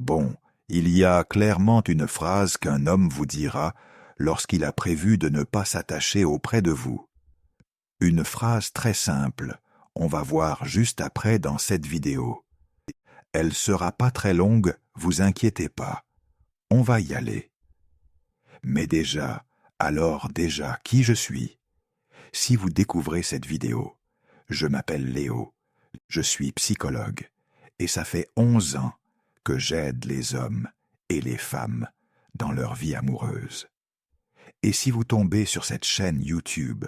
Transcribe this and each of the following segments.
Bon, il y a clairement une phrase qu'un homme vous dira lorsqu'il a prévu de ne pas s'attacher auprès de vous. Une phrase très simple, on va voir juste après dans cette vidéo. Elle sera pas très longue, vous inquiétez pas. On va y aller. Mais déjà, qui je suis? Si vous découvrez cette vidéo, je m'appelle Léo, je suis psychologue, et ça fait 11 ans que j'aide les hommes et les femmes dans leur vie amoureuse. Et si vous tombez sur cette chaîne YouTube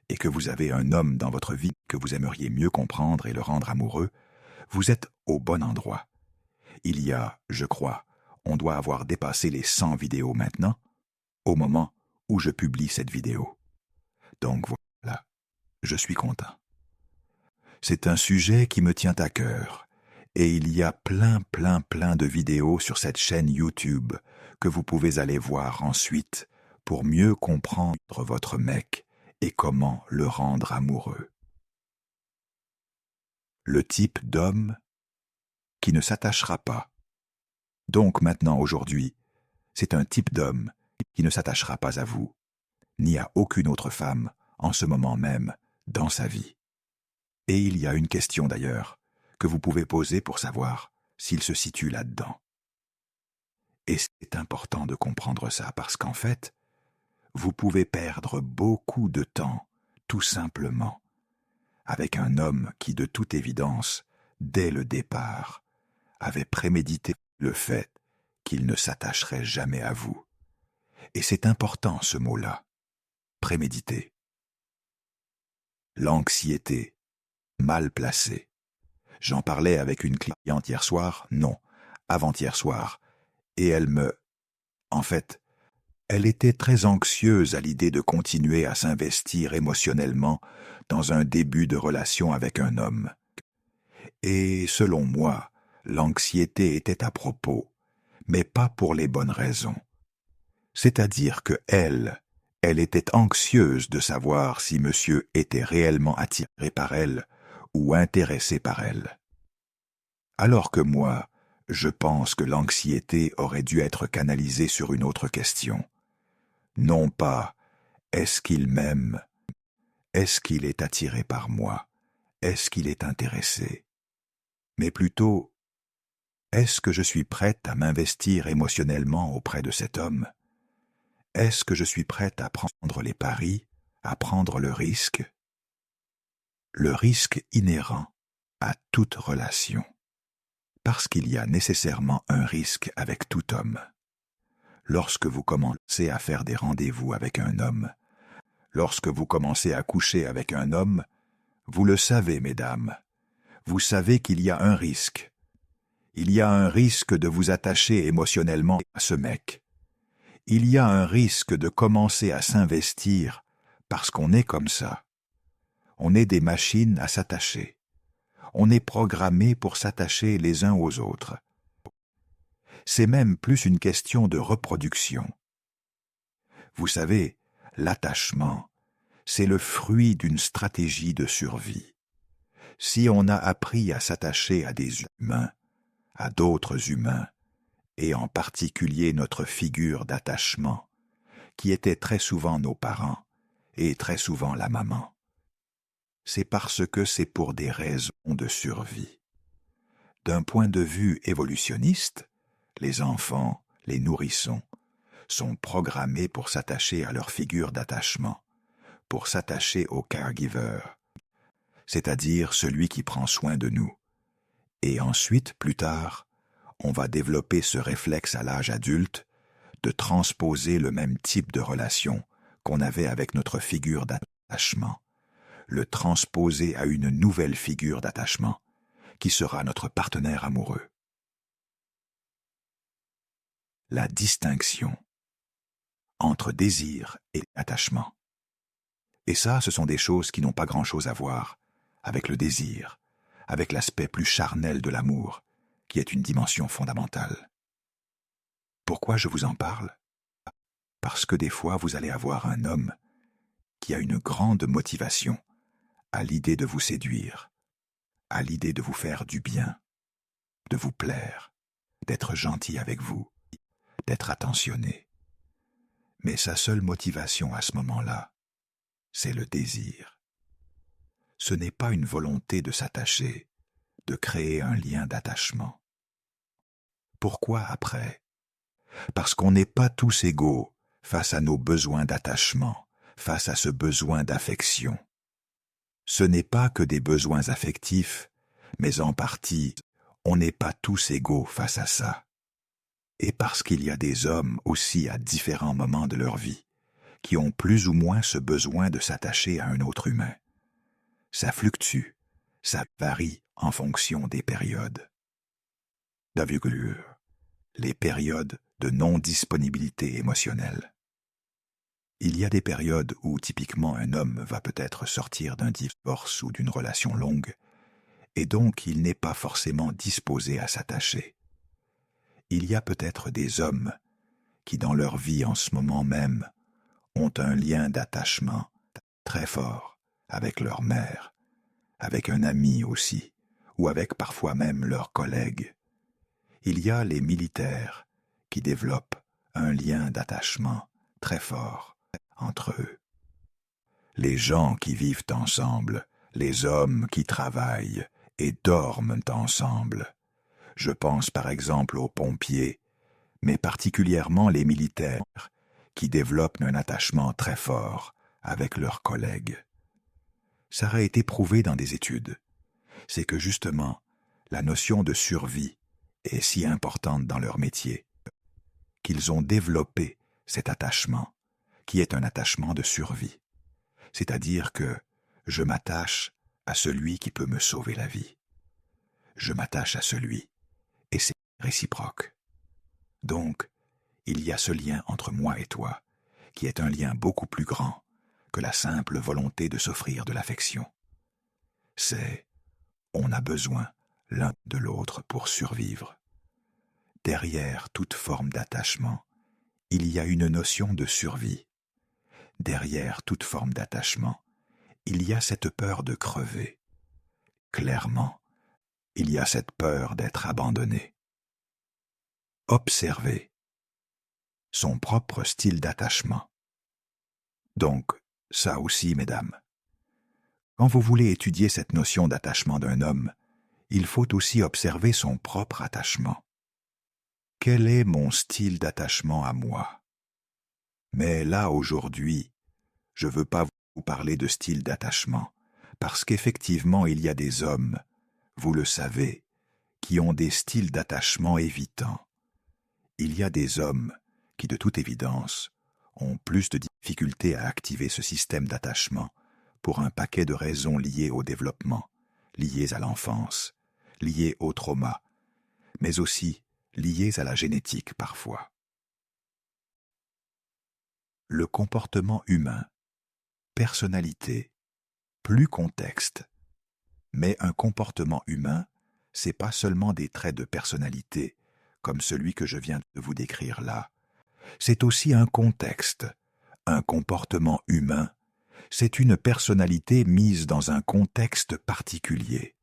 et que vous avez un homme dans votre vie que vous aimeriez mieux comprendre et le rendre amoureux, vous êtes au bon endroit. Il y a, je crois, on doit avoir dépassé les 100 vidéos maintenant, au moment où je publie cette vidéo. Donc voilà, je suis content. C'est un sujet qui me tient à cœur, et il y a plein de vidéos sur cette chaîne YouTube que vous pouvez aller voir ensuite pour mieux comprendre votre mec et comment le rendre amoureux. Le type d'homme qui ne s'attachera pas. Donc maintenant, aujourd'hui, c'est un type d'homme qui ne s'attachera pas à vous, ni à aucune autre femme en ce moment même dans sa vie. Et il y a une question d'ailleurs que vous pouvez poser pour savoir s'il se situe là-dedans. Et c'est important de comprendre ça parce qu'en fait, vous pouvez perdre beaucoup de temps, tout simplement, avec un homme qui, de toute évidence, dès le départ, avait prémédité le fait qu'il ne s'attacherait jamais à vous. Et c'est important ce mot-là, prémédité. L'anxiété, mal placée. J'en parlais avec une cliente hier soir, non, avant-hier soir, et En fait, elle était très anxieuse à l'idée de continuer à s'investir émotionnellement dans un début de relation avec un homme. Et selon moi, l'anxiété était à propos, mais pas pour les bonnes raisons. C'est-à-dire que elle était anxieuse de savoir si monsieur était réellement attiré par elle ou intéressé par elle. Alors que moi, je pense que l'anxiété aurait dû être canalisée sur une autre question. Non pas « est-ce qu'il m'aime ?» Est-ce qu'il est attiré par moi? Est-ce qu'il est intéressé? Mais plutôt, est-ce que je suis prête à m'investir émotionnellement auprès de cet homme? Est-ce que je suis prête à prendre les paris, à prendre le risque? Le risque inhérent à toute relation. Parce qu'il y a nécessairement un risque avec tout homme. Lorsque vous commencez à faire des rendez-vous avec un homme, lorsque vous commencez à coucher avec un homme, vous le savez, mesdames, vous savez qu'il y a un risque. Il y a un risque de vous attacher émotionnellement à ce mec. Il y a un risque de commencer à s'investir parce qu'on est comme ça. On est des machines à s'attacher. On est programmé pour s'attacher les uns aux autres. C'est même plus une question de reproduction. Vous savez, l'attachement, c'est le fruit d'une stratégie de survie. Si on a appris à s'attacher à des humains, à d'autres humains, et en particulier notre figure d'attachement, qui était très souvent nos parents, et très souvent la maman, c'est parce que c'est pour des raisons de survie. D'un point de vue évolutionniste, les enfants, les nourrissons, sont programmés pour s'attacher à leur figure d'attachement, pour s'attacher au caregiver, c'est-à-dire celui qui prend soin de nous. Et ensuite, plus tard, on va développer ce réflexe à l'âge adulte de transposer le même type de relation qu'on avait avec notre figure d'attachement, le transposer à une nouvelle figure d'attachement, qui sera notre partenaire amoureux. La distinction entre désir et attachement. Et ça, ce sont des choses qui n'ont pas grand-chose à voir avec le désir, avec l'aspect plus charnel de l'amour, qui est une dimension fondamentale. Pourquoi je vous en parle? Parce que des fois, vous allez avoir un homme qui a une grande motivation à l'idée de vous séduire, à l'idée de vous faire du bien, de vous plaire, d'être gentil avec vous, d'être attentionné. Mais sa seule motivation à ce moment-là, c'est le désir. Ce n'est pas une volonté de s'attacher, de créer un lien d'attachement. Pourquoi après? Parce qu'on n'est pas tous égaux face à nos besoins d'attachement, face à ce besoin d'affection. Ce n'est pas que des besoins affectifs, mais en partie, on n'est pas tous égaux face à ça. Et parce qu'il y a des hommes aussi à différents moments de leur vie, qui ont plus ou moins ce besoin de s'attacher à un autre humain. Ça fluctue, ça varie en fonction des périodes. Les périodes de non-disponibilité émotionnelle. Il y a des périodes où typiquement un homme va peut-être sortir d'un divorce ou d'une relation longue, et donc il n'est pas forcément disposé à s'attacher. Il y a peut-être des hommes qui dans leur vie en ce moment même ont un lien d'attachement très fort avec leur mère, avec un ami aussi, ou avec parfois même leurs collègues. Il y a les militaires qui développent un lien d'attachement très fort entre eux. Les gens qui vivent ensemble, les hommes qui travaillent et dorment ensemble. Je pense par exemple aux pompiers, mais particulièrement les militaires qui développent un attachement très fort avec leurs collègues. Ça a été prouvé dans des études. C'est que justement, la notion de survie est si importante dans leur métier, qu'ils ont développé cet attachement, qui est un attachement de survie. C'est-à-dire que je m'attache à celui qui peut me sauver la vie. Je m'attache à celui, et c'est réciproque. Donc, il y a ce lien entre moi et toi, qui est un lien beaucoup plus grand que la simple volonté de s'offrir de l'affection. C'est on a besoin l'un de l'autre pour survivre. Derrière toute forme d'attachement, il y a une notion de survie. Derrière toute forme d'attachement, il y a cette peur de crever. Clairement, il y a cette peur d'être abandonné. Observer son propre style d'attachement. Donc, ça aussi, mesdames. Quand vous voulez étudier cette notion d'attachement d'un homme, il faut aussi observer son propre attachement. Quel est mon style d'attachement à moi? Mais là, aujourd'hui, je ne veux pas vous parler de style d'attachement, parce qu'effectivement, il y a des hommes, vous le savez, qui ont des styles d'attachement évitants. Il y a des hommes qui, de toute évidence, ont plus de difficultés à activer ce système d'attachement pour un paquet de raisons liées au développement, liées à l'enfance, liées au trauma, mais aussi liées à la génétique parfois. Le comportement humain, personnalité, plus contexte. Mais un comportement humain, c'est pas seulement des traits de personnalité, comme celui que je viens de vous décrire là. C'est aussi un contexte. Un comportement humain, c'est une personnalité mise dans un contexte particulier.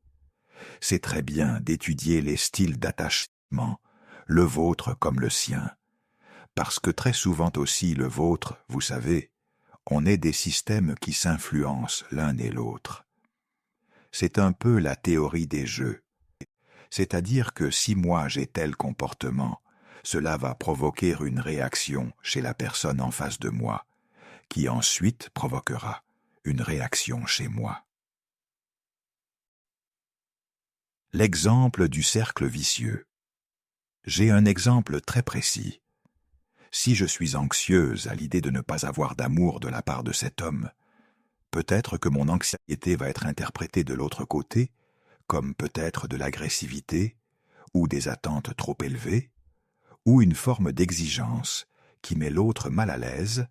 C'est très bien d'étudier les styles d'attachement, le vôtre comme le sien, parce que très souvent aussi le vôtre, vous savez, on est des systèmes qui s'influencent l'un et l'autre. C'est un peu la théorie des jeux. C'est-à-dire que si moi j'ai tel comportement, cela va provoquer une réaction chez la personne en face de moi, qui ensuite provoquera une réaction chez moi. L'exemple du cercle vicieux. J'ai un exemple très précis. Si je suis anxieuse à l'idée de ne pas avoir d'amour de la part de cet homme, peut-être que mon anxiété va être interprétée de l'autre côté, comme peut-être de l'agressivité, ou des attentes trop élevées, ou une forme d'exigence qui met l'autre mal à l'aise,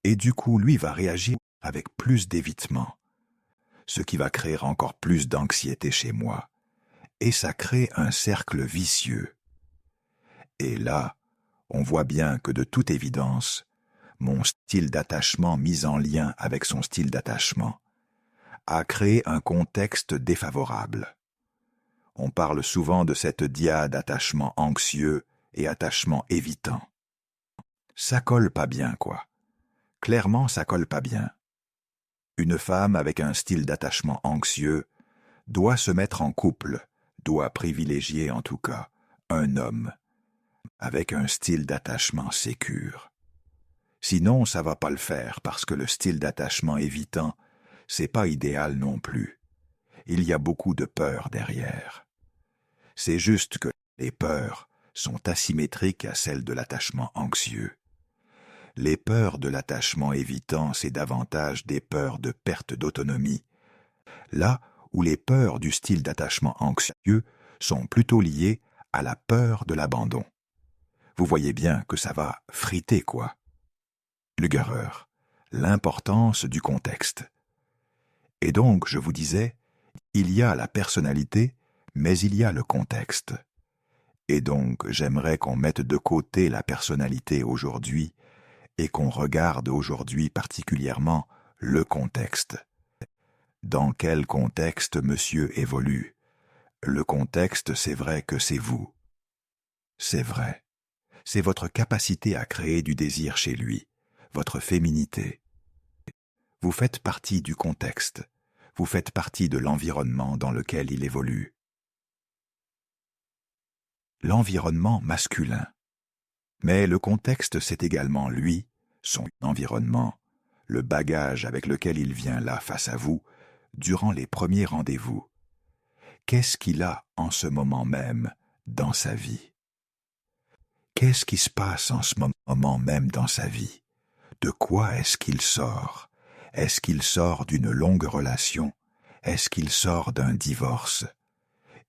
et du coup lui va réagir avec plus d'évitement, ce qui va créer encore plus d'anxiété chez moi, et ça crée un cercle vicieux. Et là, on voit bien que de toute évidence, mon style d'attachement mis en lien avec son style d'attachement a créé un contexte défavorable. On parle souvent de cette dyade attachement anxieux et attachement évitant. Ça colle pas bien, quoi. Clairement, ça colle pas bien. Une femme avec un style d'attachement anxieux doit se mettre en couple, doit privilégier en tout cas un homme avec un style d'attachement sécure. Sinon, ça va pas le faire parce que le style d'attachement évitant, c'est pas idéal non plus. Il y a beaucoup de peur derrière. C'est juste que les peurs sont asymétriques à celles de l'attachement anxieux. Les peurs de l'attachement évitant, c'est davantage des peurs de perte d'autonomie. Là où les peurs du style d'attachement anxieux sont plutôt liées à la peur de l'abandon. Vous voyez bien que ça va friter, quoi. Lugarer, l'importance du contexte. Et donc, je vous disais, il y a la personnalité, mais il y a le contexte. Et donc, j'aimerais qu'on mette de côté la personnalité aujourd'hui et qu'on regarde aujourd'hui particulièrement le contexte. Dans quel contexte monsieur évolue? Le contexte, c'est vrai que c'est vous. C'est vrai. C'est votre capacité à créer du désir chez lui, votre féminité. Vous faites partie du contexte. Vous faites partie de l'environnement dans lequel il évolue. L'environnement masculin. Mais le contexte, c'est également lui, son environnement, le bagage avec lequel il vient là face à vous, durant les premiers rendez-vous. Qu'est-ce qu'il a en ce moment même dans sa vie? Qu'est-ce qui se passe en ce moment même dans sa vie? De quoi est-ce qu'il sort? Est-ce qu'il sort d'une longue relation? Est-ce qu'il sort d'un divorce?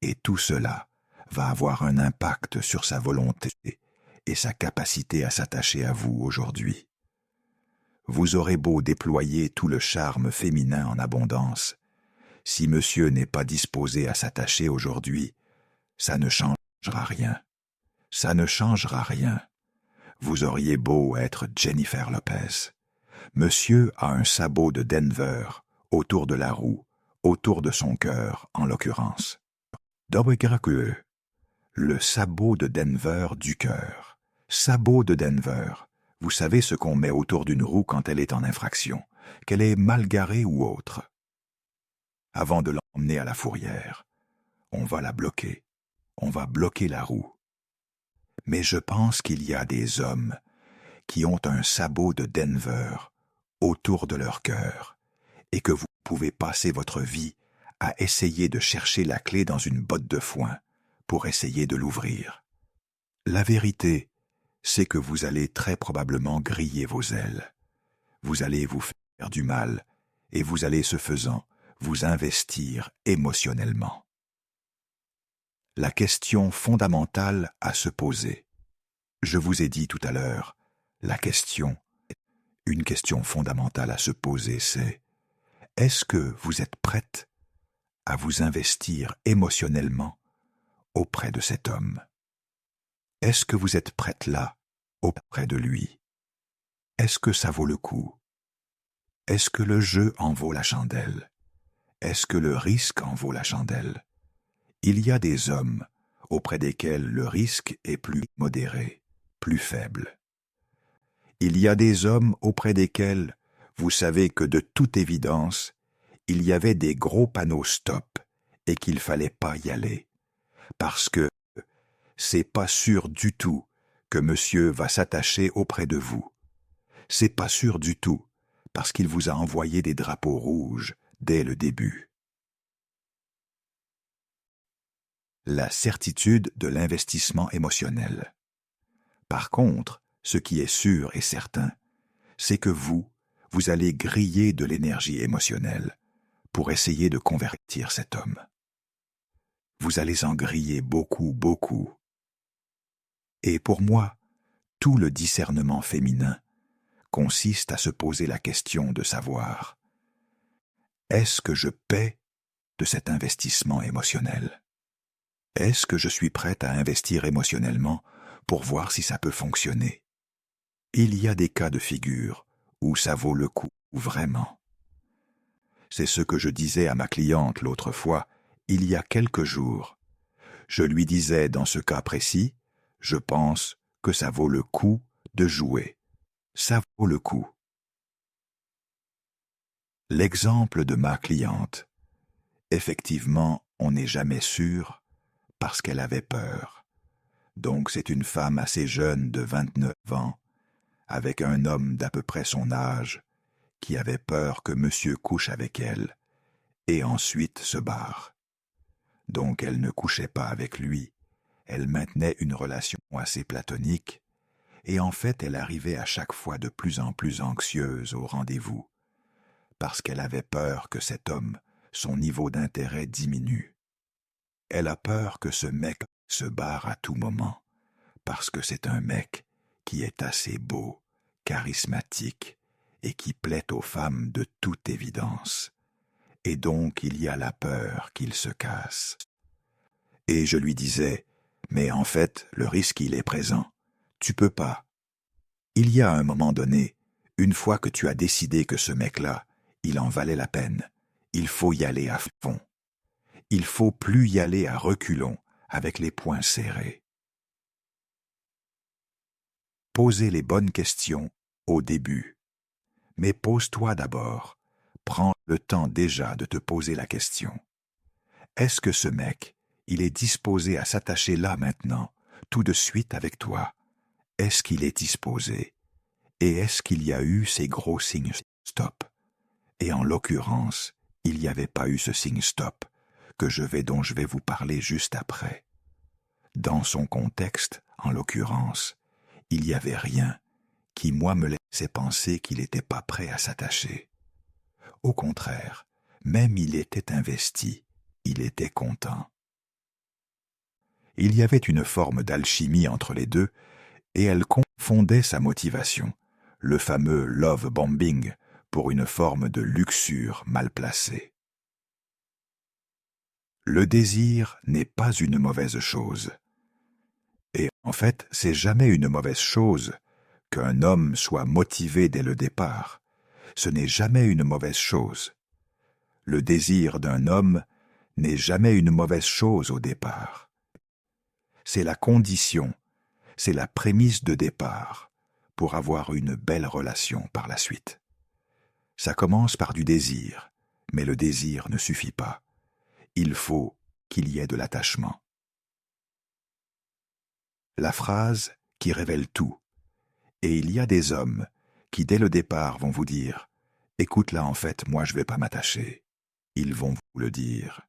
Et tout cela va avoir un impact sur sa volonté et sa capacité à s'attacher à vous aujourd'hui. Vous aurez beau déployer tout le charme féminin en abondance, si monsieur n'est pas disposé à s'attacher aujourd'hui, ça ne changera rien. Ça ne changera rien. Vous auriez beau être Jennifer Lopez. Monsieur a un sabot de Denver autour de la roue, autour de son cœur en l'occurrence. Le sabot de Denver du cœur. Sabot de Denver. Vous savez ce qu'on met autour d'une roue quand elle est en infraction, qu'elle est mal garée ou autre. Avant de l'emmener à la fourrière, on va la bloquer. On va bloquer la roue. Mais je pense qu'il y a des hommes qui ont un sabot de Denver autour de leur cœur et que vous pouvez passer votre vie à essayer de chercher la clé dans une botte de foin pour essayer de l'ouvrir. La vérité, c'est que vous allez très probablement griller vos ailes. Vous allez vous faire du mal et vous allez, ce faisant, vous investir émotionnellement. La question fondamentale à se poser. Je vous ai dit tout à l'heure, une question fondamentale à se poser, c'est: est-ce que vous êtes prête à vous investir émotionnellement auprès de cet homme? Est-ce que vous êtes prête là, auprès de lui? Est-ce que ça vaut le coup? Est-ce que le jeu en vaut la chandelle? Est-ce que le risque en vaut la chandelle? Il y a des hommes auprès desquels le risque est plus modéré, plus faible. Il y a des hommes auprès desquels vous savez que de toute évidence, il y avait des gros panneaux stop et qu'il fallait pas y aller, parce que c'est pas sûr du tout que monsieur va s'attacher auprès de vous. C'est pas sûr du tout, parce qu'il vous a envoyé des drapeaux rouges dès le début. La certitude de l'investissement émotionnel. Par contre, ce qui est sûr et certain, c'est que vous allez griller de l'énergie émotionnelle pour essayer de convertir cet homme. Vous allez en griller beaucoup, beaucoup. Et pour moi, tout le discernement féminin consiste à se poser la question de savoir: est-ce que je paie de cet investissement émotionnel? Est-ce que je suis prête à investir émotionnellement pour voir si ça peut fonctionner? Il y a des cas de figure où ça vaut le coup, vraiment. C'est ce que je disais à ma cliente l'autre fois, il y a quelques jours. Je lui disais dans ce cas précis, je pense que ça vaut le coup de jouer. Ça vaut le coup. L'exemple de ma cliente. Effectivement, on n'est jamais sûr parce qu'elle avait peur. Donc c'est une femme assez jeune de 29 ans, avec un homme d'à peu près son âge, qui avait peur que monsieur couche avec elle, et ensuite se barre. Donc elle ne couchait pas avec lui, elle maintenait une relation assez platonique, et en fait elle arrivait à chaque fois de plus en plus anxieuse au rendez-vous, parce qu'elle avait peur que cet homme, son niveau d'intérêt diminue. Elle a peur que ce mec se barre à tout moment, parce que c'est un mec qui est assez beau, charismatique, et qui plaît aux femmes de toute évidence. Et donc il y a la peur qu'il se casse. Et je lui disais, mais en fait, le risque il est présent. Tu peux pas. Il y a un moment donné, une fois que tu as décidé que ce mec-là, il en valait la peine, il faut y aller à fond. Il faut plus y aller à reculons, avec les poings serrés. Posez les bonnes questions au début. Mais pose-toi d'abord. Prends le temps déjà de te poser la question. Est-ce que ce mec, il est disposé à s'attacher là maintenant, tout de suite avec toi? Est-ce qu'il est disposé? Et est-ce qu'il y a eu ces gros signes stop? Et en l'occurrence, il n'y avait pas eu ce signe stop, dont je vais vous parler juste après. Dans son contexte, en l'occurrence, il n'y avait rien qui, moi, me laissait penser qu'il n'était pas prêt à s'attacher. Au contraire, même il était investi, il était content. Il y avait une forme d'alchimie entre les deux, et elle confondait sa motivation, le fameux love bombing, pour une forme de luxure mal placée. Le désir n'est pas une mauvaise chose. Et en fait, c'est jamais une mauvaise chose qu'un homme soit motivé dès le départ. Ce n'est jamais une mauvaise chose. Le désir d'un homme n'est jamais une mauvaise chose au départ. C'est la condition, c'est la prémisse de départ pour avoir une belle relation par la suite. Ça commence par du désir, mais le désir ne suffit pas. Il faut qu'il y ait de l'attachement. La phrase qui révèle tout. Et il y a des hommes qui, dès le départ, vont vous dire « Écoute, là, en fait, moi, je vais pas m'attacher. » Ils vont vous le dire.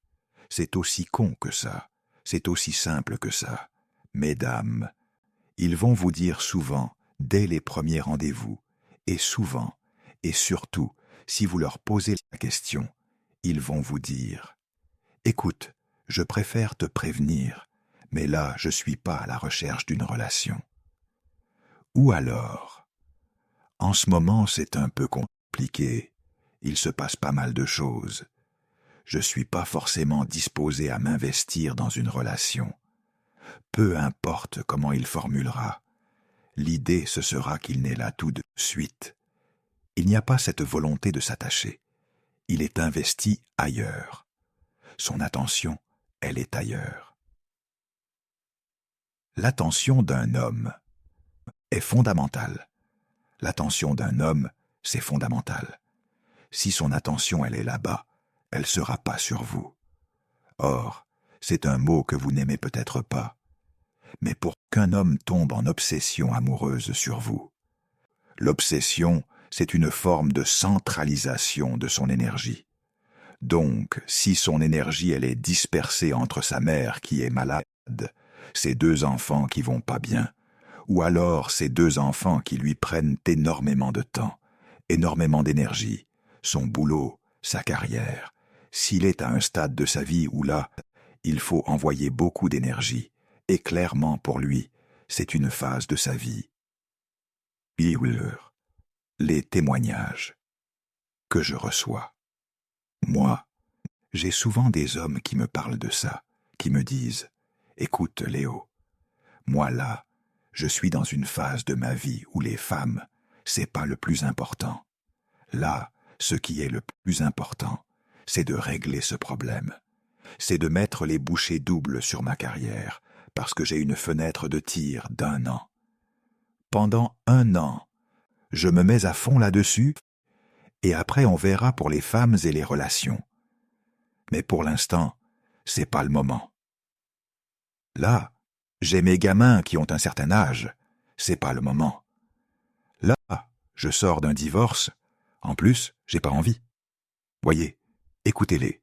C'est aussi con que ça. C'est aussi simple que ça. Mesdames, ils vont vous dire souvent, dès les premiers rendez-vous, et souvent, et surtout, si vous leur posez la question, ils vont vous dire « Écoute, je préfère te prévenir, mais là, je suis pas à la recherche d'une relation. » Ou alors, en ce moment, c'est un peu compliqué. Il se passe pas mal de choses. Je suis pas forcément disposé à m'investir dans une relation. Peu importe comment il formulera, l'idée ce sera qu'il n'est là tout de suite. Il n'y a pas cette volonté de s'attacher. Il est investi ailleurs. Son attention, elle est ailleurs. L'attention d'un homme est fondamentale. L'attention d'un homme, c'est fondamental. Si son attention, elle est là-bas, elle ne sera pas sur vous. Or, c'est un mot que vous n'aimez peut-être pas. Mais pour qu'un homme tombe en obsession amoureuse sur vous, l'obsession, c'est une forme de centralisation de son énergie. Donc, si son énergie, elle est dispersée entre sa mère qui est malade, ses deux enfants qui vont pas bien, ou alors ses deux enfants qui lui prennent énormément de temps, énormément d'énergie, son boulot, sa carrière, s'il est à un stade de sa vie où là, il faut envoyer beaucoup d'énergie, et clairement pour lui, c'est une phase de sa vie. Les témoignages que je reçois. Moi, j'ai souvent des hommes qui me parlent de ça, qui me disent « Écoute, Léo, moi là, je suis dans une phase de ma vie où les femmes, c'est pas le plus important. Là, ce qui est le plus important, c'est de régler ce problème. c'est de mettre les bouchées doubles sur ma carrière, parce que j'ai une fenêtre de tir d'1 an. Pendant 1 an, je me mets à fond là-dessus, et après on verra pour les femmes et les relations. Mais pour l'instant, c'est pas le moment. Là, j'ai mes gamins qui ont un certain âge, c'est pas le moment. Là, je sors d'un divorce, en plus, j'ai pas envie. Voyez, écoutez-les.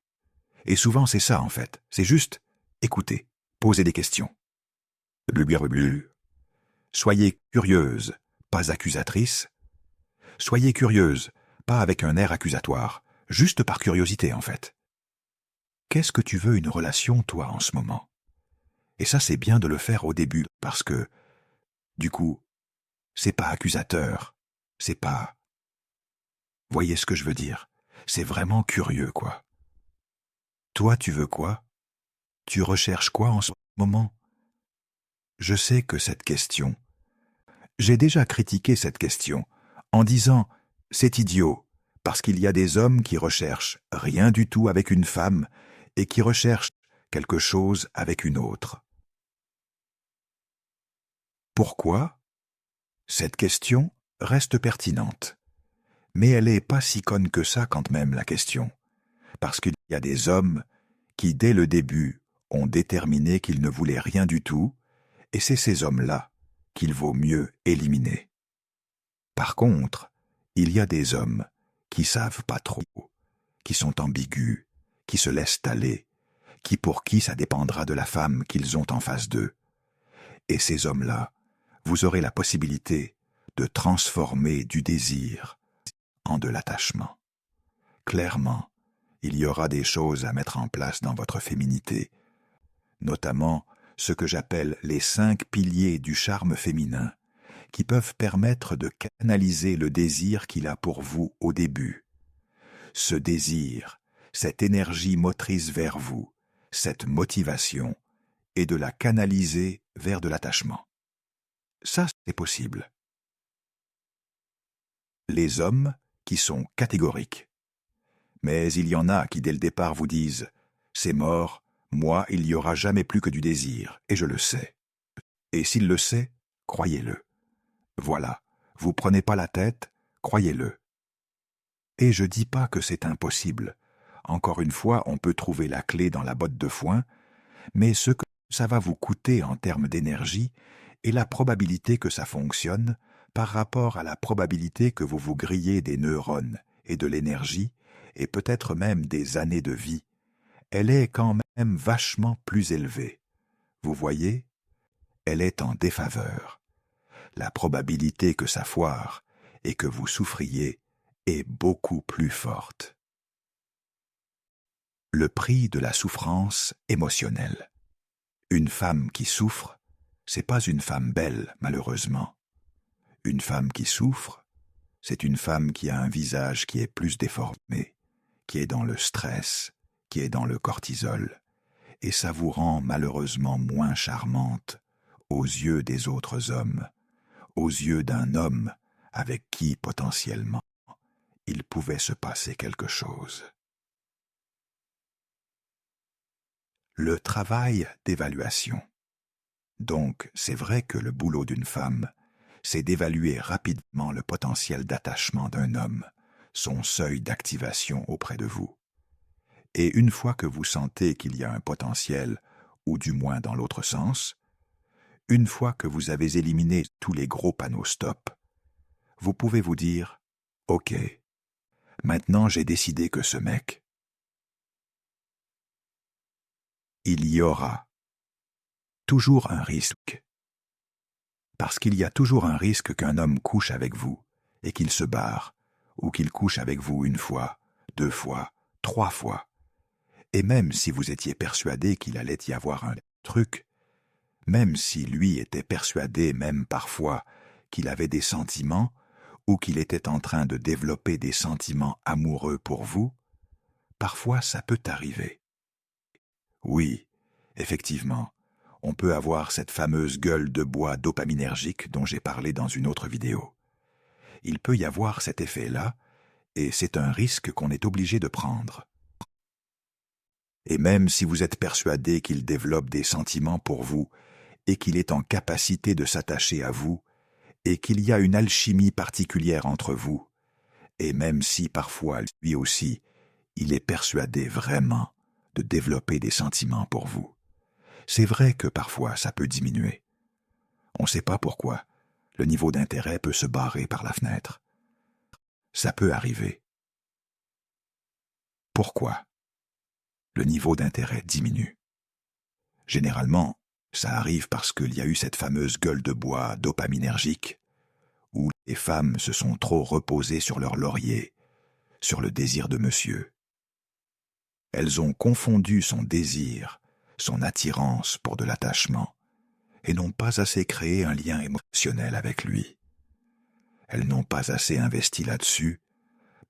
Et souvent c'est ça en fait, c'est juste écouter, poser des questions. Soyez curieuse, pas accusatrice. Soyez curieuse, pas avec un air accusatoire, juste par curiosité en fait. Qu'est-ce que tu veux une relation, toi, en ce moment? Et ça, c'est bien de le faire au début, parce que, du coup, c'est pas accusateur, c'est pas... Voyez ce que je veux dire? C'est vraiment curieux, quoi. Toi, tu veux quoi? Tu recherches quoi en ce moment? Je sais que cette question... J'ai déjà critiqué cette question, en disant « c'est idiot », parce qu'il y a des hommes qui recherchent rien du tout avec une femme et qui recherchent quelque chose avec une autre. Pourquoi? Cette question reste pertinente. Mais elle n'est pas si conne que ça quand même, la question. Parce qu'il y a des hommes qui, dès le début, ont déterminé qu'ils ne voulaient rien du tout, et c'est ces hommes-là qu'il vaut mieux éliminer. Par contre, il y a des hommes qui savent pas trop, qui sont ambigus, qui se laissent aller, pour qui ça dépendra de la femme qu'ils ont en face d'eux. Et ces hommes-là, vous aurez la possibilité de transformer du désir en de l'attachement. Clairement, il y aura des choses à mettre en place dans votre féminité, notamment ce que j'appelle les 5 piliers du charme féminin, qui peuvent permettre de canaliser le désir qu'il a pour vous au début. Ce désir, cette énergie motrice vers vous, cette motivation, et de la canaliser vers de l'attachement. Ça, c'est possible. Les hommes qui sont catégoriques. Mais il y en a qui dès le départ vous disent « c'est mort, moi il n'y aura jamais plus que du désir, et je le sais. » Et s'il le sait, croyez-le. Voilà, vous prenez pas la tête, croyez-le. Et je dis pas que c'est impossible. Encore une fois, on peut trouver la clé dans la botte de foin, mais ce que ça va vous coûter en termes d'énergie et la probabilité que ça fonctionne par rapport à la probabilité que vous vous grillez des neurones et de l'énergie et peut-être même des années de vie, elle est quand même vachement plus élevée. Vous voyez, elle est en défaveur. La probabilité que ça foire et que vous souffriez est beaucoup plus forte. Le prix de la souffrance émotionnelle. Une femme qui souffre, c'est pas une femme belle, malheureusement. Une femme qui souffre, c'est une femme qui a un visage qui est plus déformé, qui est dans le stress, qui est dans le cortisol, et ça vous rend malheureusement moins charmante aux yeux des autres hommes, aux yeux d'un homme avec qui, potentiellement, il pouvait se passer quelque chose. Le travail d'évaluation. Donc, c'est vrai que le boulot d'une femme, c'est d'évaluer rapidement le potentiel d'attachement d'un homme, son seuil d'activation auprès de vous. Et une fois que vous sentez qu'il y a un potentiel, ou du moins dans l'autre sens, une fois que vous avez éliminé tous les gros panneaux stop, vous pouvez vous dire « Ok, maintenant j'ai décidé que ce mec, il y aura toujours un risque. Parce qu'il y a toujours un risque qu'un homme couche avec vous et qu'il se barre, ou qu'il couche avec vous 1 fois, 2 fois, 3 fois. Et même si vous étiez persuadé qu'il allait y avoir un truc, même si lui était persuadé même parfois qu'il avait des sentiments ou qu'il était en train de développer des sentiments amoureux pour vous, parfois ça peut arriver. Oui, effectivement, on peut avoir cette fameuse gueule de bois dopaminergique dont j'ai parlé dans une autre vidéo. Il peut y avoir cet effet-là, et c'est un risque qu'on est obligé de prendre. Et même si vous êtes persuadé qu'il développe des sentiments pour vous et qu'il est en capacité de s'attacher à vous et qu'il y a une alchimie particulière entre vous, et même si parfois lui aussi, il est persuadé vraiment de développer des sentiments pour vous, c'est vrai que parfois ça peut diminuer. On ne sait pas pourquoi. Le niveau d'intérêt peut se barrer par la fenêtre. Ça peut arriver. Pourquoi le niveau d'intérêt diminue? Généralement, ça arrive parce qu'il y a eu cette fameuse gueule de bois dopaminergique, où les femmes se sont trop reposées sur leur laurier, sur le désir de monsieur. Elles ont confondu son désir, son attirance pour de l'attachement, et n'ont pas assez créé un lien émotionnel avec lui. Elles n'ont pas assez investi là-dessus,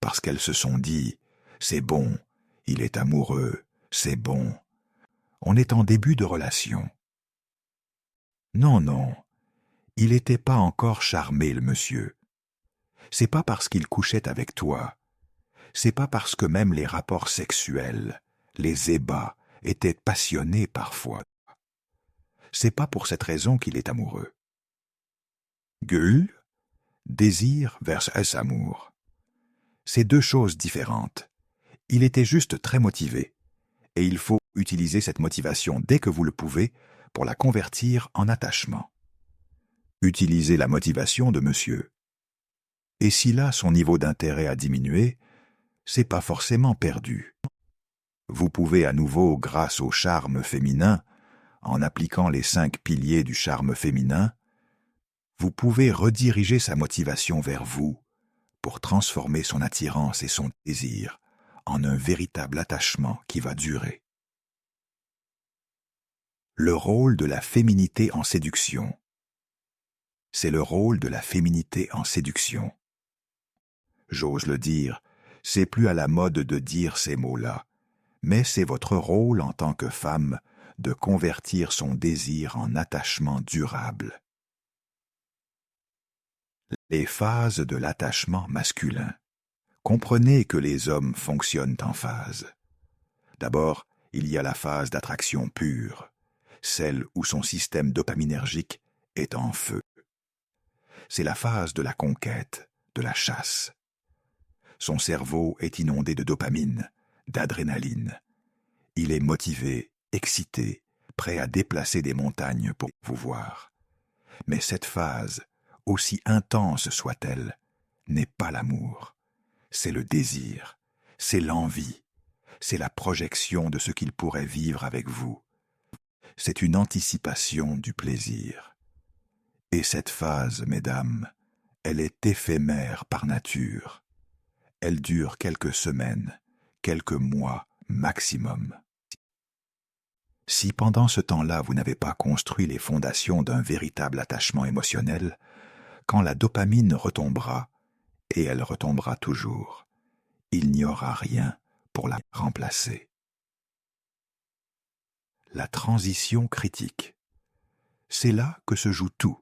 parce qu'elles se sont dit « c'est bon, il est amoureux, c'est bon, on est en début de relation ». Non, non, il n'était pas encore charmé le monsieur. C'est pas parce qu'il couchait avec toi, c'est pas parce que même les rapports sexuels, les ébats, étaient passionnés parfois. C'est pas pour cette raison qu'il est amoureux. Gefühl, désir versus amour. C'est deux choses différentes. Il était juste très motivé, et il faut utiliser cette motivation dès que vous le pouvez pour la convertir en attachement. Utilisez la motivation de monsieur. Et si là son niveau d'intérêt a diminué, c'est pas forcément perdu. Vous pouvez à nouveau, grâce au charme féminin, en appliquant les 5 piliers du charme féminin, vous pouvez rediriger sa motivation vers vous pour transformer son attirance et son désir en un véritable attachement qui va durer. Le rôle de la féminité en séduction. C'est le rôle de la féminité en séduction. J'ose le dire, c'est plus à la mode de dire ces mots-là, mais c'est votre rôle en tant que femme de convertir son désir en attachement durable. Les phases de l'attachement masculin. Comprenez que les hommes fonctionnent en phases. D'abord, il y a la phase d'attraction pure, celle où son système dopaminergique est en feu. C'est la phase de la conquête, de la chasse. Son cerveau est inondé de dopamine, d'adrénaline. Il est motivé, excité, prêt à déplacer des montagnes pour vous voir. Mais cette phase, aussi intense soit-elle, n'est pas l'amour. C'est le désir, c'est l'envie, c'est la projection de ce qu'il pourrait vivre avec vous. C'est une anticipation du plaisir. Et cette phase, mesdames, elle est éphémère par nature. Elle dure quelques semaines, quelques mois maximum. Si pendant ce temps-là vous n'avez pas construit les fondations d'un véritable attachement émotionnel, quand la dopamine retombera, et elle retombera toujours, il n'y aura rien pour la remplacer. La transition critique. C'est là que se joue tout.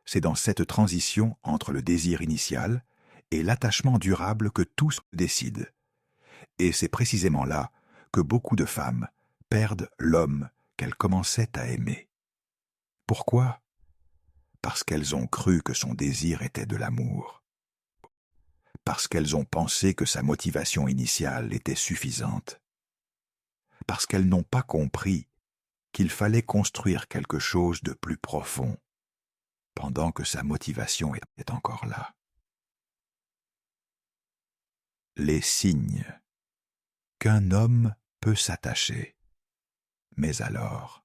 C'est dans cette transition entre le désir initial et l'attachement durable que tout se décide. Et c'est précisément là que beaucoup de femmes perdent l'homme qu'elles commençaient à aimer. Pourquoi ? Parce qu'elles ont cru que son désir était de l'amour. Parce qu'elles ont pensé que sa motivation initiale était suffisante. Parce qu'elles n'ont pas compris qu'il fallait construire quelque chose de plus profond, pendant que sa motivation était encore là. Les signes qu'un homme peut s'attacher. Mais alors,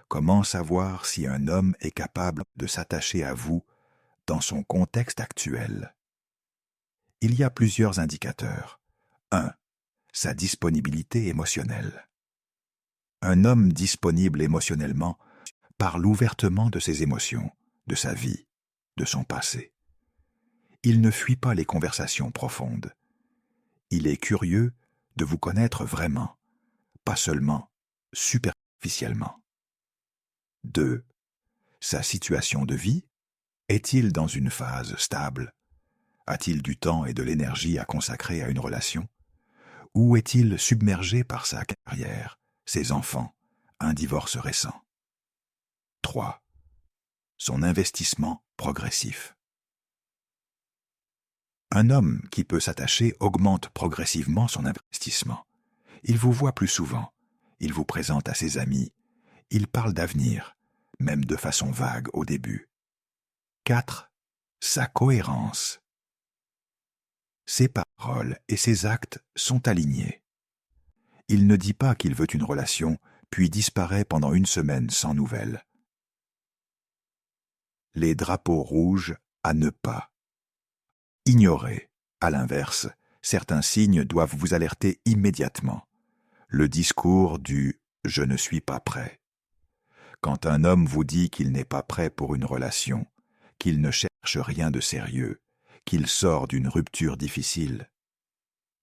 comment savoir si un homme est capable de s'attacher à vous dans son contexte actuel ? Il y a plusieurs indicateurs. 1. Sa disponibilité émotionnelle. Un homme disponible émotionnellement parle ouvertement de ses émotions, de sa vie, de son passé. Il ne fuit pas les conversations profondes. Il est curieux de vous connaître vraiment, pas seulement superficiellement. 2. Sa situation de vie. Est-il dans une phase stable ? A-t-il du temps et de l'énergie à consacrer à une relation ? Ou est-il submergé par sa carrière, ses enfants, un divorce récent? 3. Son investissement progressif. Un homme qui peut s'attacher augmente progressivement son investissement. Il vous voit plus souvent, il vous présente à ses amis, il parle d'avenir, même de façon vague au début. 4. Sa cohérence. Ses paroles et ses actes sont alignés. Il ne dit pas qu'il veut une relation, puis disparaît pendant une semaine sans nouvelles. Les drapeaux rouges à ne pas. Ignorer. À l'inverse, certains signes doivent vous alerter immédiatement. Le discours du « je ne suis pas prêt ». Quand un homme vous dit qu'il n'est pas prêt pour une relation, qu'il ne cherche rien de sérieux, qu'il sort d'une rupture difficile,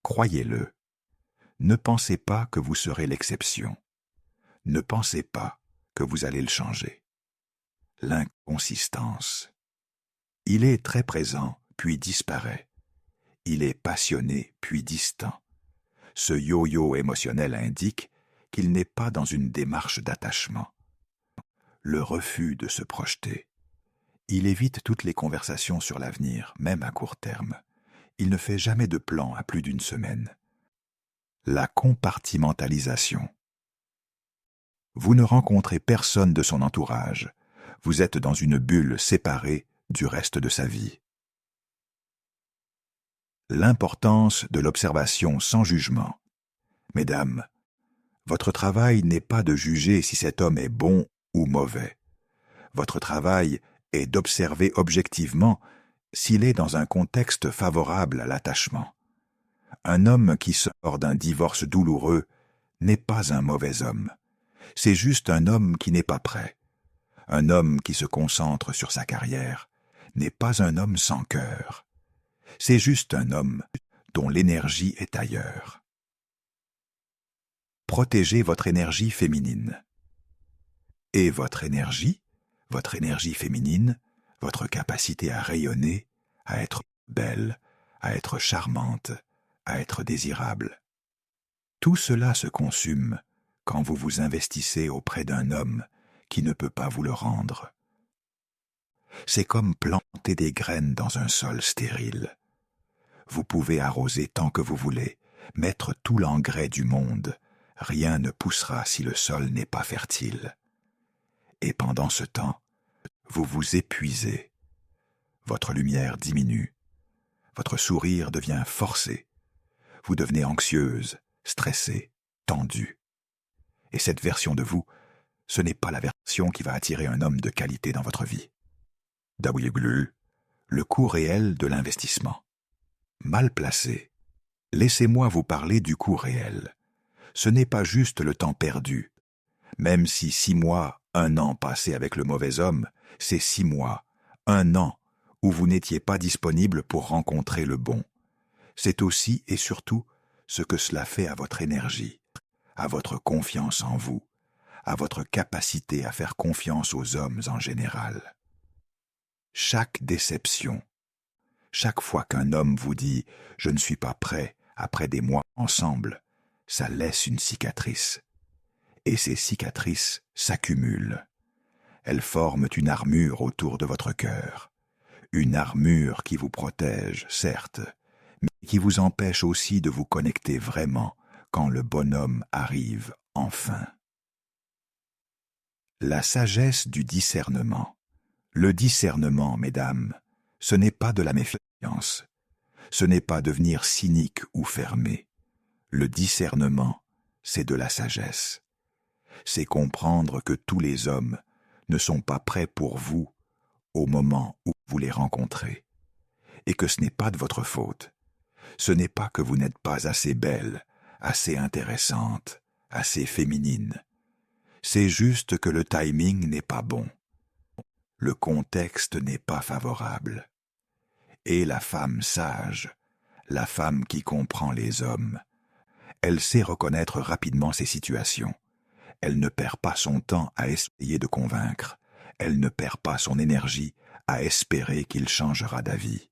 croyez-le. Ne pensez pas que vous serez l'exception. Ne pensez pas que vous allez le changer. L'inconsistance. Il est très présent, puis disparaît. Il est passionné, puis distant. Ce yo-yo émotionnel indique qu'il n'est pas dans une démarche d'attachement. Le refus de se projeter. Il évite toutes les conversations sur l'avenir, même à court terme. Il ne fait jamais de plan à plus d'une semaine. La compartimentalisation. Vous ne rencontrez personne de son entourage. Vous êtes dans une bulle séparée du reste de sa vie. L'importance de l'observation sans jugement. Mesdames, votre travail n'est pas de juger si cet homme est bon ou mauvais. Votre travail est d'observer objectivement s'il est dans un contexte favorable à l'attachement. Un homme qui sort d'un divorce douloureux n'est pas un mauvais homme. C'est juste un homme qui n'est pas prêt. Un homme qui se concentre sur sa carrière n'est pas un homme sans cœur. C'est juste un homme dont l'énergie est ailleurs. Protégez votre énergie féminine. Et votre énergie féminine, votre capacité à rayonner, à être belle, à être charmante, à être désirable. Tout cela se consume quand vous vous investissez auprès d'un homme qui ne peut pas vous le rendre. C'est comme planter des graines dans un sol stérile. Vous pouvez arroser tant que vous voulez, mettre tout l'engrais du monde, rien ne poussera si le sol n'est pas fertile. Et pendant ce temps, vous vous épuisez. Votre lumière diminue. Votre sourire devient forcé. Vous devenez anxieuse, stressée, tendue. Et cette version de vous, ce n'est pas la version qui va attirer un homme de qualité dans votre vie. Le coût réel de l'investissement. Mal placé. Laissez-moi vous parler du coût réel. Ce n'est pas juste le temps perdu. Même si 6 mois, 1 an passé avec le mauvais homme, c'est 6 mois, 1 an où vous n'étiez pas disponible pour rencontrer le bon. C'est aussi et surtout ce que cela fait à votre énergie, à votre confiance en vous, à votre capacité à faire confiance aux hommes en général. Chaque déception, chaque fois qu'un homme vous dit « je ne suis pas prêt » après des mois ensemble, ça laisse une cicatrice. Et ces cicatrices s'accumulent. Elles forment une armure autour de votre cœur. Une armure qui vous protège, certes, mais qui vous empêche aussi de vous connecter vraiment quand le bonhomme arrive enfin. La sagesse du discernement. Le discernement, mesdames, ce n'est pas de la méfiance. Ce n'est pas devenir cynique ou fermé. Le discernement, c'est de la sagesse. C'est comprendre que tous les hommes ne sont pas prêts pour vous au moment où vous les rencontrez, et que ce n'est pas de votre faute. Ce n'est pas que vous n'êtes pas assez belle, assez intéressante, assez féminine. C'est juste que le timing n'est pas bon. Le contexte n'est pas favorable. Et la femme sage, la femme qui comprend les hommes, elle sait reconnaître rapidement ces situations. Elle ne perd pas son temps à essayer de convaincre. Elle ne perd pas son énergie à espérer qu'il changera d'avis.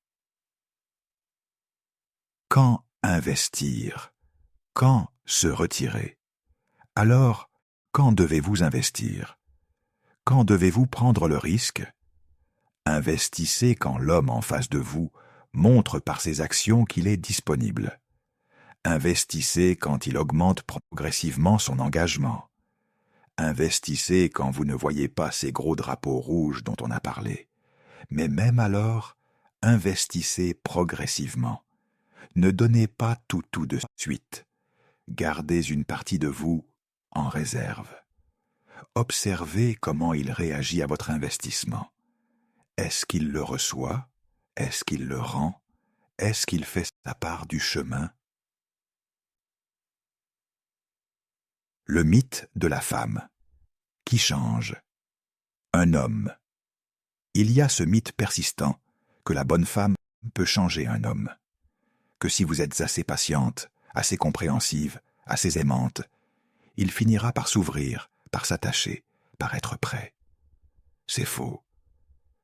Quand investir? Quand se retirer? Alors, quand devez-vous investir? Quand devez-vous prendre le risque? Investissez quand l'homme en face de vous montre par ses actions qu'il est disponible. Investissez quand il augmente progressivement son engagement. Investissez quand vous ne voyez pas ces gros drapeaux rouges dont on a parlé. Mais même alors, investissez progressivement. Ne donnez pas tout de suite. Gardez une partie de vous en réserve. Observez comment il réagit à votre investissement. Est-ce qu'il le reçoit? Est-ce qu'il le rend? Est-ce qu'il fait sa part du chemin? Le mythe de la femme. Qui change? Un homme. Il y a ce mythe persistant que la bonne femme peut changer un homme. Que si vous êtes assez patiente, assez compréhensive, assez aimante, il finira par s'ouvrir, par s'attacher, par être prêt. C'est faux.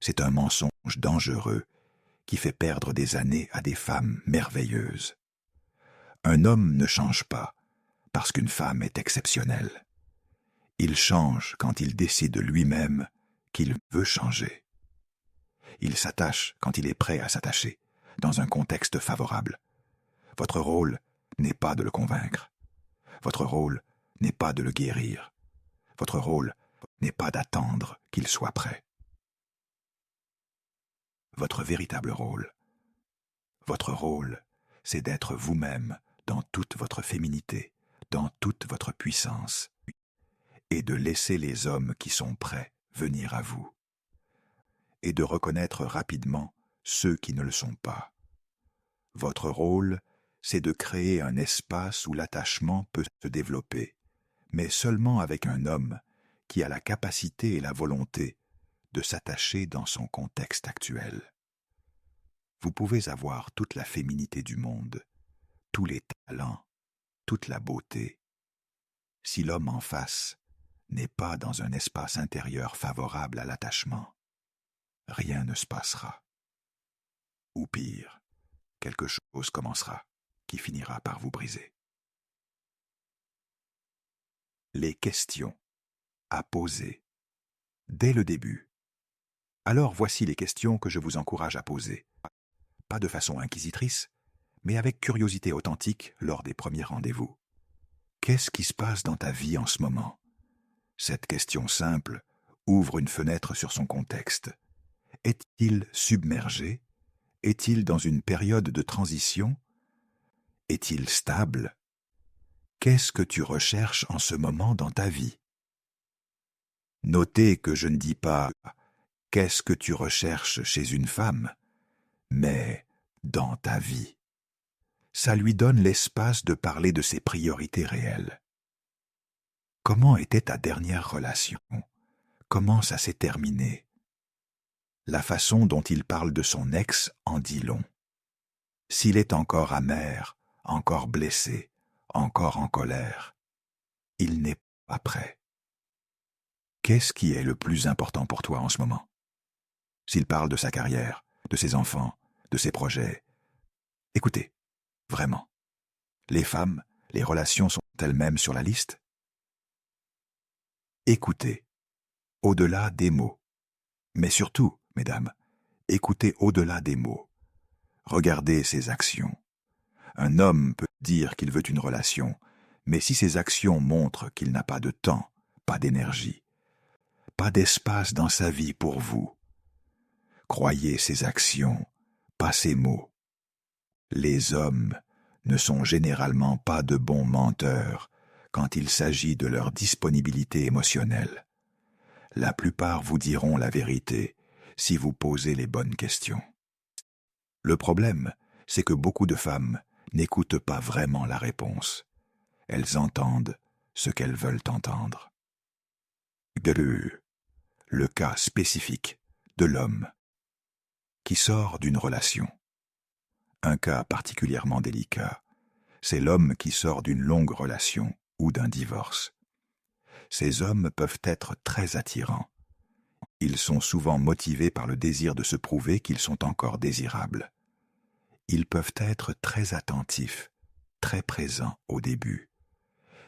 C'est un mensonge dangereux qui fait perdre des années à des femmes merveilleuses. Un homme ne change pas parce qu'une femme est exceptionnelle. Il change quand il décide lui-même qu'il veut changer. Il s'attache quand il est prêt à s'attacher, dans un contexte favorable. Votre rôle n'est pas de le convaincre. Votre rôle n'est pas de le guérir. Votre rôle n'est pas d'attendre qu'il soit prêt. Votre véritable rôle. Votre rôle, c'est d'être vous-même dans toute votre féminité, dans toute votre puissance, et de laisser les hommes qui sont prêts venir à vous, et de reconnaître rapidement ceux qui ne le sont pas. Votre rôle, c'est de créer un espace où l'attachement peut se développer, mais seulement avec un homme qui a la capacité et la volonté de s'attacher dans son contexte actuel. Vous pouvez avoir toute la féminité du monde, tous les talents, toute la beauté. Si l'homme en face n'est pas dans un espace intérieur favorable à l'attachement, rien ne se passera. Ou pire, quelque chose commencera qui finira par vous briser. Les questions à poser dès le début. Alors voici les questions que je vous encourage à poser. Pas de façon inquisitrice, mais avec curiosité authentique lors des premiers rendez-vous. Qu'est-ce qui se passe dans ta vie en ce moment? Cette question simple ouvre une fenêtre sur son contexte. Est-il submergé? Est-il dans une période de transition? Est-il stable? Qu'est-ce que tu recherches en ce moment dans ta vie? Notez que je ne dis pas « qu'est-ce que tu recherches chez une femme ?» mais « dans ta vie ». Ça lui donne l'espace de parler de ses priorités réelles. Comment était ta dernière relation? Comment ça s'est terminé? La façon dont il parle de son ex en dit long. S'il est encore amer, encore blessé, encore en colère, il n'est pas prêt. Qu'est-ce qui est le plus important pour toi en ce moment? S'il parle de sa carrière, de ses enfants, de ses projets, écoutez, vraiment, les femmes, les relations sont elles-mêmes sur la liste? Écoutez, au-delà des mots. Mais surtout, mesdames, écoutez au-delà des mots. Regardez ses actions. Un homme peut dire qu'il veut une relation, mais si ses actions montrent qu'il n'a pas de temps, pas d'énergie, pas d'espace dans sa vie pour vous, croyez ses actions, pas ses mots. Les hommes ne sont généralement pas de bons menteurs quand il s'agit de leur disponibilité émotionnelle. La plupart vous diront la vérité si vous posez les bonnes questions. Le problème, c'est que beaucoup de femmes n'écoutent pas vraiment la réponse. Elles entendent ce qu'elles veulent entendre. Le cas spécifique de l'homme qui sort d'une relation. Un cas particulièrement délicat, c'est l'homme qui sort d'une longue relation ou d'un divorce. Ces hommes peuvent être très attirants. Ils sont souvent motivés par le désir de se prouver qu'ils sont encore désirables. Ils peuvent être très attentifs, très présents au début,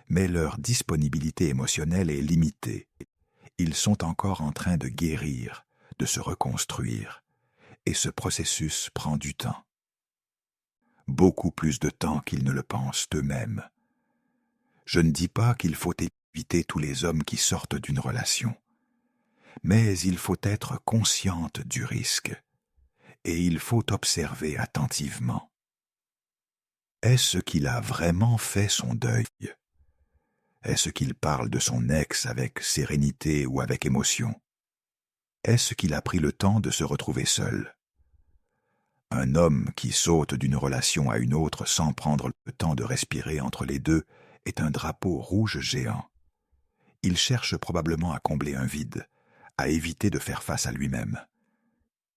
mais leur disponibilité émotionnelle est limitée. Ils sont encore en train de guérir, de se reconstruire, et ce processus prend du temps. Beaucoup plus de temps qu'ils ne le pensent eux-mêmes. Je ne dis pas qu'il faut éviter tous les hommes qui sortent d'une relation, mais il faut être consciente du risque, et il faut observer attentivement. Est-ce qu'il a vraiment fait son deuil? Est-ce qu'il parle de son ex avec sérénité ou avec émotion? Est-ce qu'il a pris le temps de se retrouver seul? Un homme qui saute d'une relation à une autre sans prendre le temps de respirer entre les deux est un drapeau rouge géant. Il cherche probablement à combler un vide, à éviter de faire face à lui-même.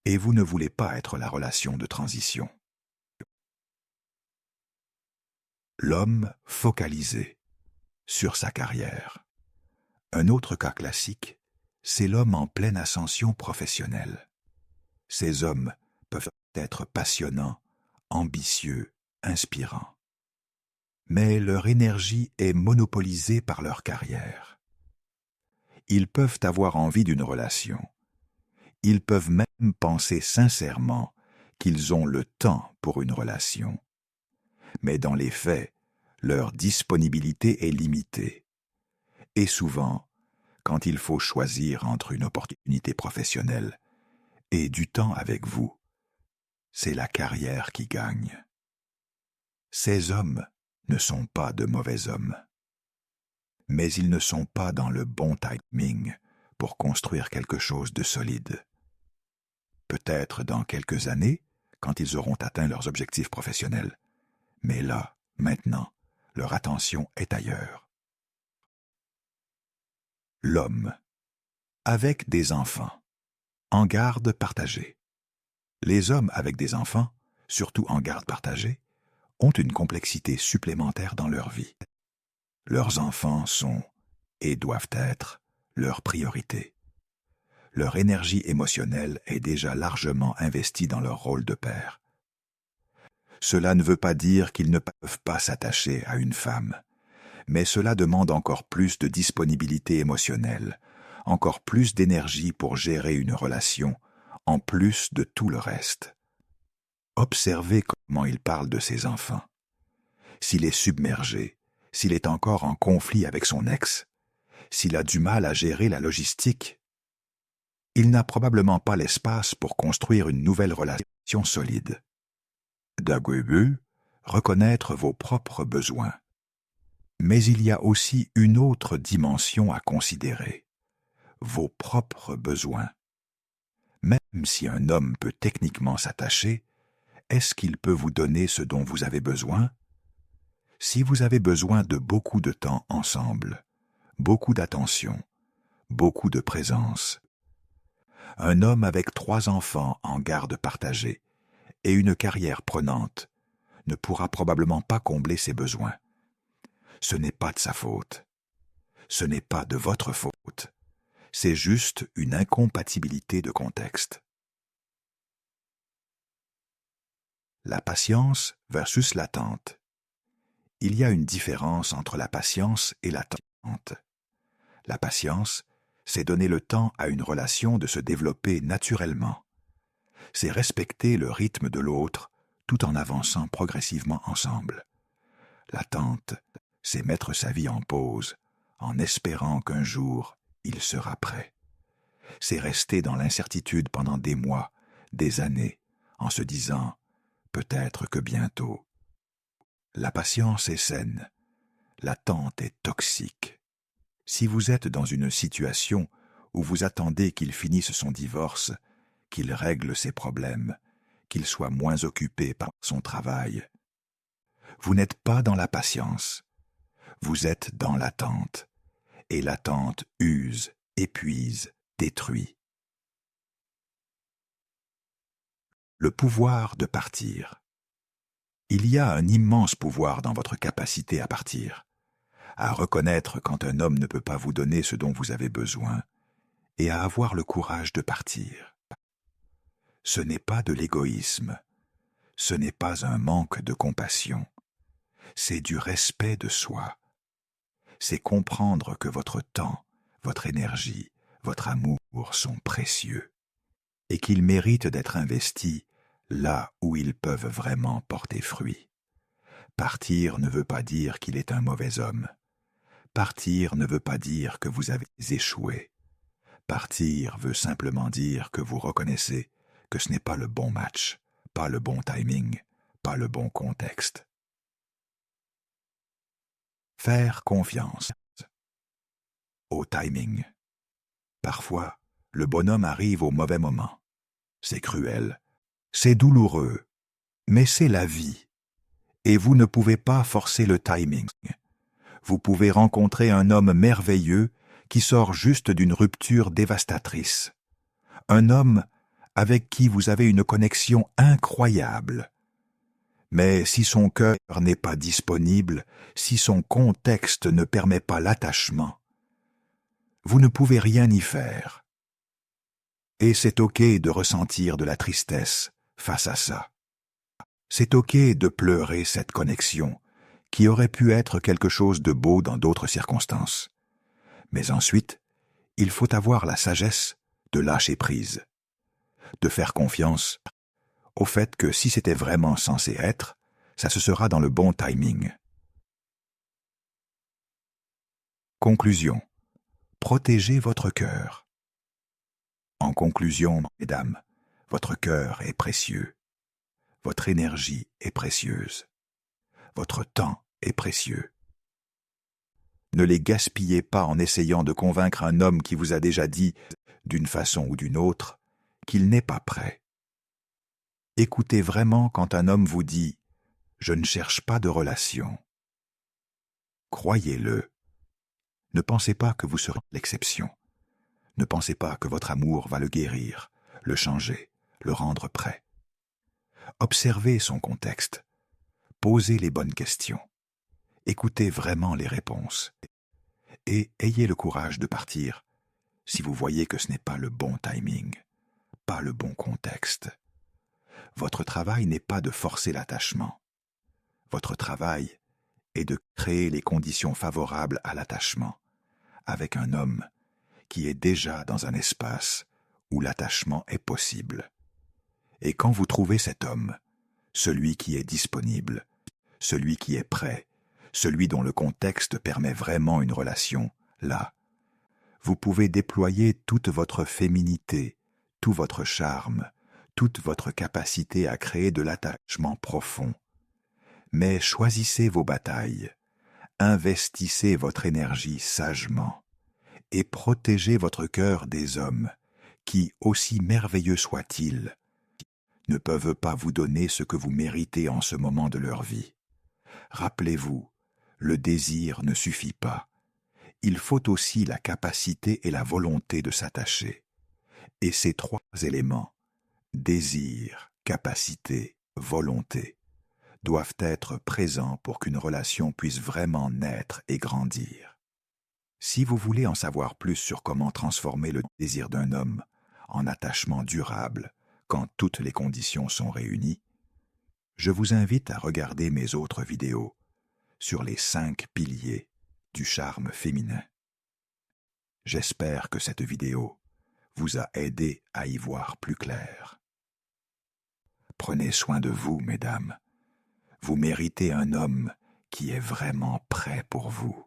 Et vous ne voulez pas être la relation de transition. L'homme focalisé sur sa carrière. Un autre cas classique, c'est l'homme en pleine ascension professionnelle. Ces hommes peuvent être passionnants, ambitieux, inspirants. Mais leur énergie est monopolisée par leur carrière. Ils peuvent avoir envie d'une relation. Ils peuvent même penser sincèrement qu'ils ont le temps pour une relation. Mais dans les faits, leur disponibilité est limitée. Et souvent, quand il faut choisir entre une opportunité professionnelle et du temps avec vous, c'est la carrière qui gagne. Ces hommes ne sont pas de mauvais hommes, mais ils ne sont pas dans le bon timing pour construire quelque chose de solide. Peut-être dans quelques années, quand ils auront atteint leurs objectifs professionnels, mais là, maintenant, leur attention est ailleurs. L'homme, avec des enfants, en garde partagée. Les hommes avec des enfants, surtout en garde partagée, ont une complexité supplémentaire dans leur vie. Leurs enfants sont, et doivent être, leur priorité. Leur énergie émotionnelle est déjà largement investie dans leur rôle de père. Cela ne veut pas dire qu'ils ne peuvent pas s'attacher à une femme, mais cela demande encore plus de disponibilité émotionnelle, encore plus d'énergie pour gérer une relation, en plus de tout le reste. Observez comment il parle de ses enfants. S'il est submergé, s'il est encore en conflit avec son ex, s'il a du mal à gérer la logistique, il n'a probablement pas l'espace pour construire une nouvelle relation solide. Dagobeu, reconnaître vos propres besoins. Mais il y a aussi une autre dimension à considérer, vos propres besoins. Même si un homme peut techniquement s'attacher, est-ce qu'il peut vous donner ce dont vous avez besoin? Si vous avez besoin de beaucoup de temps ensemble, beaucoup d'attention, beaucoup de présence, un homme avec 3 enfants en garde partagée et une carrière prenante ne pourra probablement pas combler ses besoins. Ce n'est pas de sa faute. Ce n'est pas de votre faute. C'est juste une incompatibilité de contexte. La patience versus l'attente. Il y a une différence entre la patience et l'attente. La patience, c'est donner le temps à une relation de se développer naturellement. C'est respecter le rythme de l'autre tout en avançant progressivement ensemble. L'attente, c'est mettre sa vie en pause, en espérant qu'un jour, il sera prêt. C'est rester dans l'incertitude pendant des mois, des années, en se disant « peut-être que bientôt ». La patience est saine, l'attente est toxique. Si vous êtes dans une situation où vous attendez qu'il finisse son divorce, qu'il règle ses problèmes, qu'il soit moins occupé par son travail, vous n'êtes pas dans la patience, vous êtes dans l'attente, et l'attente use, épuise, détruit. Le pouvoir de partir. Il y a un immense pouvoir dans votre capacité à partir, à reconnaître quand un homme ne peut pas vous donner ce dont vous avez besoin, et à avoir le courage de partir. Ce n'est pas de l'égoïsme, ce n'est pas un manque de compassion, c'est du respect de soi. C'est comprendre que votre temps, votre énergie, votre amour sont précieux et qu'ils méritent d'être investis là où ils peuvent vraiment porter fruit. Partir ne veut pas dire qu'il est un mauvais homme. Partir ne veut pas dire que vous avez échoué. Partir veut simplement dire que vous reconnaissez que ce n'est pas le bon match, pas le bon timing, pas le bon contexte. Faire confiance au timing. Parfois, le bonhomme arrive au mauvais moment. C'est cruel, c'est douloureux, mais c'est la vie. Et vous ne pouvez pas forcer le timing. Vous pouvez rencontrer un homme merveilleux qui sort juste d'une rupture dévastatrice. Un homme avec qui vous avez une connexion incroyable. Mais si son cœur n'est pas disponible, si son contexte ne permet pas l'attachement, vous ne pouvez rien y faire. Et c'est ok de ressentir de la tristesse face à ça. C'est ok de pleurer cette connexion, qui aurait pu être quelque chose de beau dans d'autres circonstances. Mais ensuite, il faut avoir la sagesse de lâcher prise, de faire confiance au fait que si c'était vraiment censé être, ça se sera dans le bon timing. Conclusion. Protégez votre cœur. En conclusion, mesdames, votre cœur est précieux. Votre énergie est précieuse. Votre temps est précieux. Ne les gaspillez pas en essayant de convaincre un homme qui vous a déjà dit, d'une façon ou d'une autre, qu'il n'est pas prêt. Écoutez vraiment quand un homme vous dit « Je ne cherche pas de relation ». Croyez-le. Ne pensez pas que vous serez l'exception. Ne pensez pas que votre amour va le guérir, le changer, le rendre prêt. Observez son contexte. Posez les bonnes questions. Écoutez vraiment les réponses. Et ayez le courage de partir si vous voyez que ce n'est pas le bon timing, pas le bon contexte. Votre travail n'est pas de forcer l'attachement. Votre travail est de créer les conditions favorables à l'attachement avec un homme qui est déjà dans un espace où l'attachement est possible. Et quand vous trouvez cet homme, celui qui est disponible, celui qui est prêt, celui dont le contexte permet vraiment une relation, là, vous pouvez déployer toute votre féminité, tout votre charme, toute votre capacité à créer de l'attachement profond. Mais choisissez vos batailles, investissez votre énergie sagement et protégez votre cœur des hommes qui, aussi merveilleux soient-ils, ne peuvent pas vous donner ce que vous méritez en ce moment de leur vie. Rappelez-vous, le désir ne suffit pas. Il faut aussi la capacité et la volonté de s'attacher. Et ces trois éléments, désir, capacité, volonté, doivent être présents pour qu'une relation puisse vraiment naître et grandir. Si vous voulez en savoir plus sur comment transformer le désir d'un homme en attachement durable quand toutes les conditions sont réunies, je vous invite à regarder mes autres vidéos sur les 5 piliers du charme féminin. J'espère que cette vidéo vous a aidé à y voir plus clair. Prenez soin de vous, mesdames. Vous méritez un homme qui est vraiment prêt pour vous.